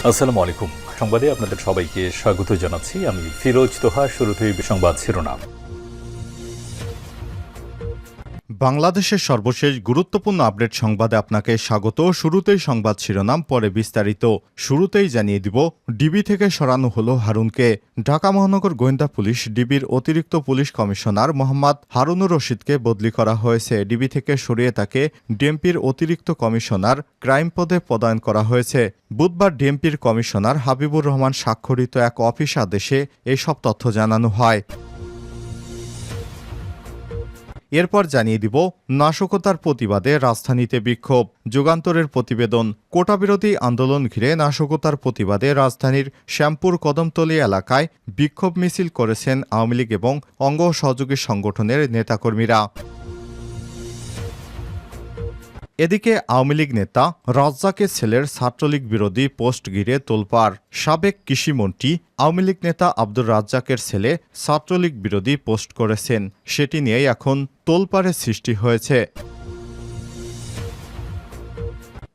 আসসালামু আলাইকুম। সংবাদে আপনাদের সবাইকে স্বাগত জানাচ্ছি। আমি ফিরোজ তোহা। শুরুতেই সংবাদ শিরোনাম। বাংলাদেশের সর্বশেষ গুরুত্বপূর্ণ আপডেট সংবাদে আপনাকে স্বাগত। শুরুতেই সংবাদ শিরোনাম, পরে বিস্তারিত। শুরুতেই জানিয়ে দিব, ডিবি থেকে সরানো হলো হারুনকে। ঢাকা মহানগর গোয়েন্দা পুলিশ ডিবির অতিরিক্ত পুলিশ কমিশনার মোহাম্মদ হারুনুর রশিদকে বদলি করা হয়েছে। ডিবি থেকে সরিয়ে তাকে ডিএমপির অতিরিক্ত কমিশনার ক্রাইম পদে পদায়ন করা হয়েছে। বুধবার ডিএমপির কমিশনার হাবিবুর রহমান স্বাক্ষরিত এক অফিস আদেশে এসব তথ্য জানানো হয়। এরপর জানিয়ে দিব, নাশকতার প্রতিবাদে রাজধানীতে বিক্ষোভ। যুগান্তরের প্রতিবেদন। কোটাবিরোধী আন্দোলন ঘিরে নাশকতার প্রতিবাদে রাজধানীর শ্যামপুর কদমতলী এলাকায় বিক্ষোভ মিছিল করেছেন আওয়ামী লীগ এবং অঙ্গ সহযোগী সংগঠনের নেতাকর্মীরা। এদিকে আওয়ামী লীগ নেতা রাজ্জাকের ছেলের ছাত্রলীগ বিরোধী পোস্ট ঘিরে তোলপাড়। সাবেক কৃষিমন্ত্রী আওয়ামী লীগ নেতা আব্দুর রাজ্জাকের ছেলে ছাত্রলীগ বিরোধী পোস্ট করেছেন। সেটি নিয়েই এখন তোলপাড়ের সৃষ্টি হয়েছে।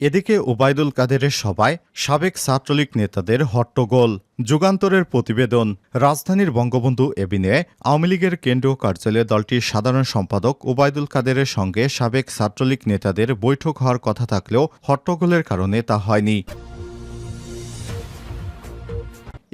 এদিকে ওবায়দুল কাদেরের সভায় সাবেক ছাত্রলীগ নেতাদের হট্টগোল। যুগান্তরের প্রতিবেদন। রাজধানীর বঙ্গবন্ধু এভিনিউয়ে আওয়ামী লীগের কেন্দ্রীয় কার্যালয়ে দলটির সাধারণ সম্পাদক ওবায়দুল কাদেরের সঙ্গে সাবেক ছাত্রলীগ নেতাদের বৈঠক হওয়ার কথা থাকলেও হট্টগোলের কারণে তা হয়নি।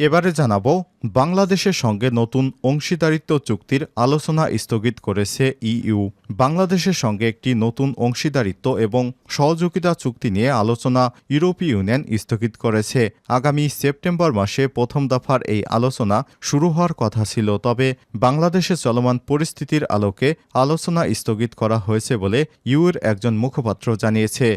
এবারে জানাবো, বাংলাদেশের সঙ্গে নতুন অংশীদারিত্ব চুক্তির আলোচনা স্থগিত করেছে ইইউ। বাংলাদেশের সঙ্গে একটি নতুন অংশীদারিত্ব এবং সহযোগিতা চুক্তি নিয়ে আলোচনা ইউরোপীয় ইউনিয়ন স্থগিত করেছে। আগামী সেপ্টেম্বর মাসে প্রথম দফার এই আলোচনা শুরু হওয়ার কথা ছিল, তবে বাংলাদেশে চলমান পরিস্থিতির আলোকে আলোচনা স্থগিত করা হয়েছে বলে ইউএর একজন মুখপাত্র জানিয়েছে।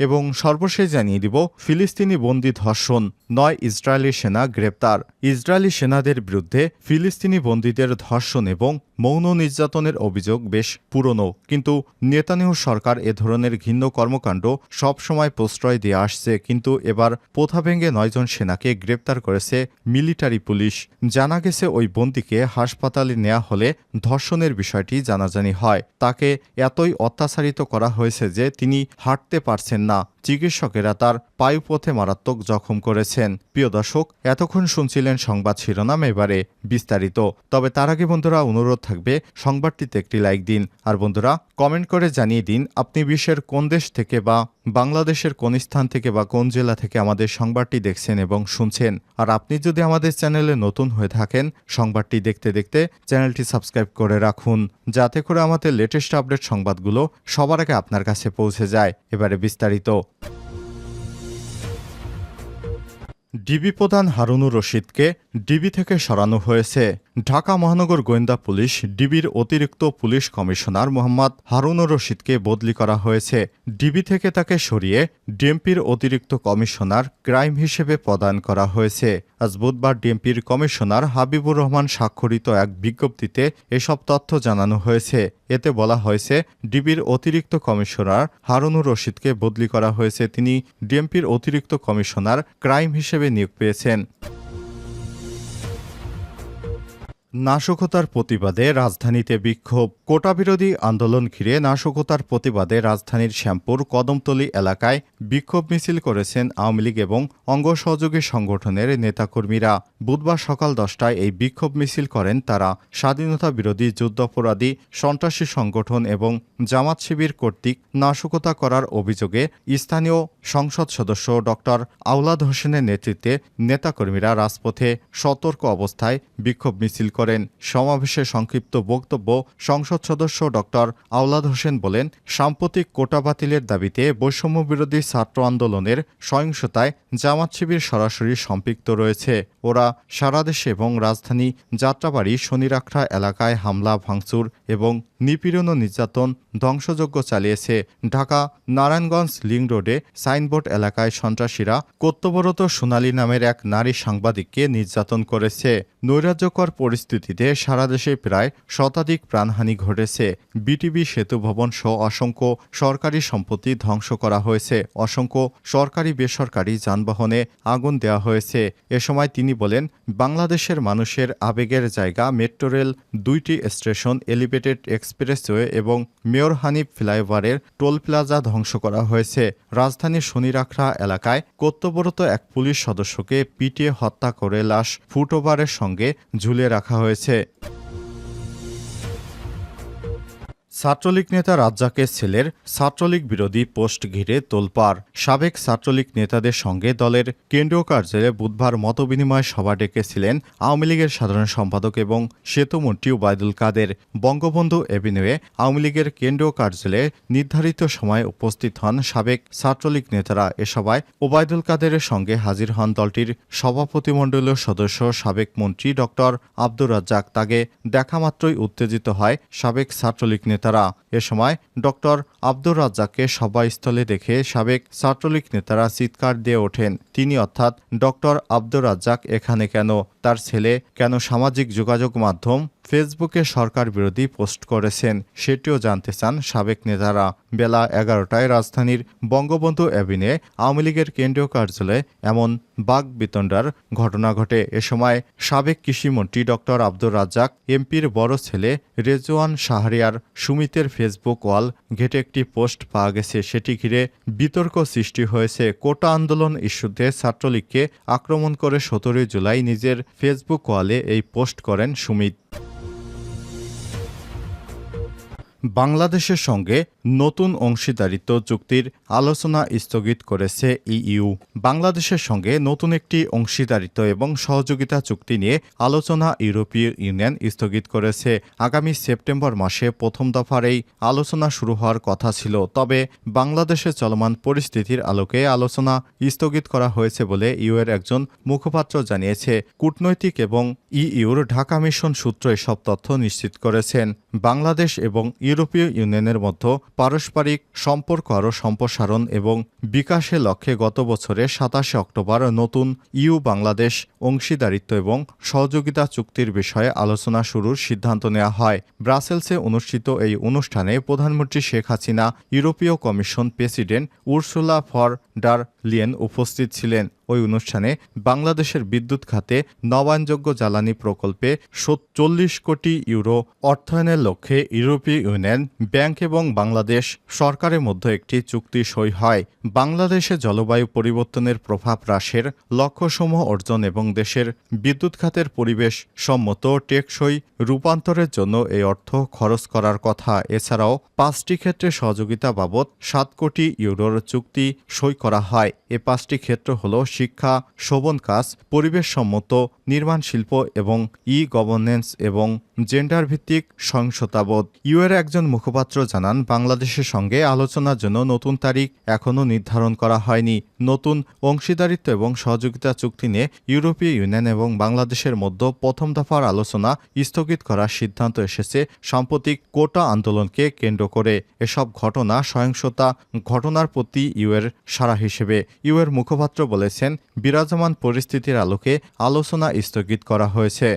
এবং সর্বশেষ জানিয়ে দিব, ফিলিস্তিনি বন্দী ধর্ষণ, 9 ইসরায়েলি সেনা গ্রেপ্তার। ইসরায়েলি সেনাদের বিরুদ্ধে ফিলিস্তিনি বন্দীদের ধর্ষণ এবং মৌন নির্যাতনের অভিযোগ বেশ পুরনো, কিন্তু নেতানিয়াহু সরকার এ ধরনের ঘৃণ্য কর্মকাণ্ড সবসময় প্রশ্রয় দিয়ে আসছে। কিন্তু এবার প্রথা ভেঙে 9 জন সেনাকে গ্রেপ্তার করেছে মিলিটারি পুলিশ। জানা গেছে ওই বন্দীকে হাসপাতালে নেওয়া হলে ধর্ষণের বিষয়টি জানাজানি হয়। তাকে এতই অত্যাচারিত করা হয়েছে যে তিনি হাঁটতে পারছেন না। চিকিৎসকেরা তার পায়ুপথে মারাত্মক জখম করেছেন। প্রিয় দর্শক, এতক্ষণ শুনছিলেন সংবাদ শিরোনাম, এবারে বিস্তারিত। তবে তার আগে বন্ধুরা, অনুরোধ থাকবে সংবাদটিতে একটি লাইক দিন। আর বন্ধুরা, কমেন্ট করে জানিয়ে দিন আপনি বিশ্বের কোন দেশ থেকে বা বাংলাদেশের কোন স্থান থেকে বা কোন জেলা থেকে আমাদের সংবাদটি দেখছেন এবং শুনছেন। আর আপনি যদি আমাদের চ্যানেলে নতুন হয়ে থাকেন, সংবাদটি দেখতে দেখতে চ্যানেলটি সাবস্ক্রাইব করে রাখুন, যাতে করে আমাদের লেটেস্ট আপডেট সংবাদগুলো সবার আগে আপনার কাছে পৌঁছে যায়। এবারে বিস্তারিত। ডিবি প্রধান হারুনুর রশিদকে ডিবি থেকে সরানো হয়েছে। ঢাকা মহানগর গোয়েন্দা পুলিশ ডিবির অতিরিক্ত পুলিশ কমিশনার মোহাম্মদ হারুনুর রশিদকে বদলি করা হয়েছে। ডিবি থেকে তাকে সরিয়ে ডিএমপির অতিরিক্ত কমিশনার ক্রাইম হিসেবে প্রদান করা হয়েছে। আজ বুধবার ডিএমপির কমিশনার হাবিবুর রহমান স্বাক্ষরিত এক বিজ্ঞপ্তিতে এসব তথ্য জানানো হয়েছে। এতে বলা হয়েছে, ডিবির অতিরিক্ত কমিশনার হারুনুর রশিদকে বদলি করা হয়েছে। তিনি ডিএমপির অতিরিক্ত কমিশনার ক্রাইম হিসেবে নিয়োগ পেয়েছেন। নাশকতার প্রতিবাদে রাজধানীতে বিক্ষোভ। কোটাবিরোধী আন্দোলন ঘিরে নাশকতার প্রতিবাদে রাজধানীর শ্যামপুর কদমতলী এলাকায় বিক্ষোভ মিছিল করেছেন আওয়ামী লীগ এবং অঙ্গ সহযোগী সংগঠনের নেতাকর্মীরা। বুধবার সকাল 10টায় এই বিক্ষোভ মিছিল করেন তারা। স্বাধীনতা বিরোধী যুদ্ধাপরাধী সন্ত্রাসী সংগঠন এবং জামাত শিবির কর্তৃক নাশকতা করার অভিযোগে স্থানীয় সংসদ সদস্য ডক্টর আওলাদ হোসেনের নেতৃত্বে নেতাকর্মীরা রাজপথে সতর্ক অবস্থায় বিক্ষোভ মিছিল করেন। সমাবেশে সংক্ষিপ্ত বক্তব্য সংসদ সদস্য ডক্টর আওলাদ হোসেন বলেন, সাম্প্রতিক কোটা বাতিলের দাবিতে বৈষম্য বিরোধী ছাত্র আন্দোলনের সহিংসতায় জামাত শিবির সরাসরি সম্পৃক্ত রয়েছে। ওরা সারা দেশে এবং রাজধানী যাত্রাবাড়ি শনিরাখড়া এলাকায় হামলা, ভাঙচুর এবং নিপীড়ন ও নির্যাতন, ধ্বংসযজ্ঞ চালিয়েছে। ঢাকা নারায়ণগঞ্জ লিং রোডে সাইনবোর্ড এলাকায় সন্ত্রাসীরা কর্তব্যরত সোনালী নামের এক নারী সাংবাদিককে নির্যাতন করেছে। নৈরাজ্যকর পরিস্থিতিতে সারা দেশে প্রায় শতাধিক প্রাণহানি ঘটেছে। বিটিভি সেতু ভবন সহ অসংখ্য সরকারি সম্পত্তি ধ্বংস করা হয়েছে। অসংখ্য সরকারি বেসরকারি যানবাহনে আগুন দেওয়া হয়েছে। এ সময় তিনি বলেন, বাংলাদেশের মানুষের আবেগের জায়গা মেট্রো রেল, 2টি স্টেশন, এলিভেটেড এক্সপ্রেসওয়ে এবং মেয়র মেয়র হানিফ ফ্লাইওভারের টোল প্লাজা ধ্বংস করা হয়েছে। রাজধানীর শনিরাখড়া এলাকায় কর্তব্যরত এক পুলিশ সদস্যকে পিটিয়ে হত্যা করে লাশ ফুটওভারের সঙ্গে ঝুলিয়ে রাখা হয়েছে। ছাত্রলীগ নেতা রাজ্জাকের ছেলের ছাত্রলীগ বিরোধী পোস্ট ঘিরে তোলপাড়। সাবেক ছাত্রলীগ নেতাদের সঙ্গে দলের কেন্দ্রীয় কার্যালয়ে বুধবার মতবিনিময় সভা ডেকেছিলেন আওয়ামী লীগের সাধারণ সম্পাদক এবং সেতুমন্ত্রী ওবায়দুল কাদের। বঙ্গবন্ধু এভিনিউয়ে আওয়ামী লীগের কেন্দ্রীয় কার্যালয়ে নির্ধারিত সময়ে উপস্থিত হন সাবেক ছাত্রলীগ নেতারা। এ সভায় ওবায়দুল কাদেরের সঙ্গে হাজির হন দলটির সভাপতিমণ্ডলীয় সদস্য সাবেক মন্ত্রী ড আব্দুর রাজ্জাক। তাকে দেখামাত্রই উত্তেজিত হয় সাবেক ছাত্রলীগ নেতারা। এ সময় ড আব্দুর রাজ্জাককে সভাস্থলে দেখে সাবেক ছাত্রলীগ নেতারা চিৎকার দিয়ে ওঠেন, তিনি অর্থাৎ ড আব্দুর রাজ্জাক এখানে কেন? তার ছেলে কেন সামাজিক যোগাযোগ মাধ্যম ফেসবুকে সরকার বিরোধী পোস্ট করেছেন সেটিও জানতে চান সাবেক নেতারা। বেলা 11টায় রাজধানীর বঙ্গবন্ধু এভিনিউয়ে আওয়ামী লীগের কেন্দ্রীয় কার্যালয়ে এমন বাকবিতণ্ডার ঘটনা ঘটে। এ সময় সাবেক কৃষিমন্ত্রী ড আব্দুর রাজ্জাক, এমপির বড় ছেলে রেজওয়ান শাহরিয়ার সুমিতের ফেসবুক ওয়াল ঘেটে একটি পোস্ট পাওয়া গেছে। সেটি ঘিরে বিতর্ক সৃষ্টি হয়েছে। কোটা আন্দোলন ইস্যুতে ছাত্রলীগকে আক্রমণ করে 17 জুলাই নিজের ফেসবুক ওয়ালে এই পোস্ট করেন সুমিত। বাংলাদেশের সঙ্গে নতুন অংশীদারিত্ব চুক্তির আলোচনা স্থগিত করেছে ইইউ। বাংলাদেশের সঙ্গে নতুন একটি অংশীদারিত্ব এবং সহযোগিতা চুক্তি নিয়ে আলোচনা ইউরোপীয় ইউনিয়ন স্থগিত করেছে। আগামী সেপ্টেম্বর মাসে প্রথম দফার এই আলোচনা শুরু হওয়ার কথা ছিল, তবে বাংলাদেশে চলমান পরিস্থিতির আলোকে আলোচনা স্থগিত করা হয়েছে বলে ইউ এর একজন মুখপাত্র জানিয়েছে। কূটনৈতিক এবং ইইউর ঢাকা মিশন সূত্র এসব তথ্য নিশ্চিত করেছেন। বাংলাদেশ এবং ইউরোপীয় ইউনিয়নের মধ্যে পারস্পরিক সম্পর্ক আরও সম্প্রসারণ এবং বিকাশের লক্ষ্যে গত বছরের 27 অক্টোবর নতুন ইউ বাংলাদেশ অংশীদারিত্ব এবং সহযোগিতা চুক্তির বিষয়ে আলোচনা শুরুর সিদ্ধান্ত নেওয়া হয়। ব্রাসেলসে অনুষ্ঠিত এই অনুষ্ঠানে প্রধানমন্ত্রী শেখ হাসিনা, ইউরোপীয় commission president Ursula for der Leyen উপস্থিত ছিলেন। ওই অনুষ্ঠানে বাংলাদেশের বিদ্যুৎ খাতে নবায়নযোগ্য জ্বালানি প্রকল্পে 40 কোটি ইউরো অর্থায়নের লক্ষ্যে ইউরোপীয় ইউনিয়ন ব্যাংক এবং বাংলাদেশ সরকারের মধ্যে একটি চুক্তি সই হয়। বাংলাদেশে জলবায়ু পরিবর্তনের প্রভাব হ্রাসের লক্ষ্যসমূহ অর্জন এবং দেশের বিদ্যুৎ খাতের পরিবেশ সম্মত টেকসই রূপান্তরের জন্য এই অর্থ খরচ করার কথা। এছাড়াও 5টি ক্ষেত্রে সহযোগিতা বাবদ 7 কোটি ইউরোর চুক্তি সই করা হয়। এ 5টি ক্ষেত্র হল শিক্ষা, শোভন কাজ, পরিবেশ সম্মত নির্মাণ শিল্প এবং গভর্নেন্স এবং জেন্ডার ভিত্তিক সহিংসতাবোধ। ইউএর একজন মুখপাত্র জানান, বাংলাদেশের সঙ্গে আলোচনার জন্য নতুন তারিখ এখনও নির্ধারণ করা হয়নি। নতুন অংশীদারিত্ব এবং সহযোগিতা চুক্তি নিয়ে ইউরোপীয় ইউনিয়ন এবং বাংলাদেশের মধ্যে প্রথম দফার আলোচনা স্থগিত করার সিদ্ধান্ত এসেছে সাম্প্রতিক কোটা আন্দোলনকে কেন্দ্র করে। এসব ঘটনা সহিংসতা ঘটনার প্রতি ইউএর সাড়া হিসেবে ইউএর মুখপাত্র বলেছেন, বিরাজমান পরিস্থিতির আলোকে আলোচনা স্থগিত করা হয়েছে।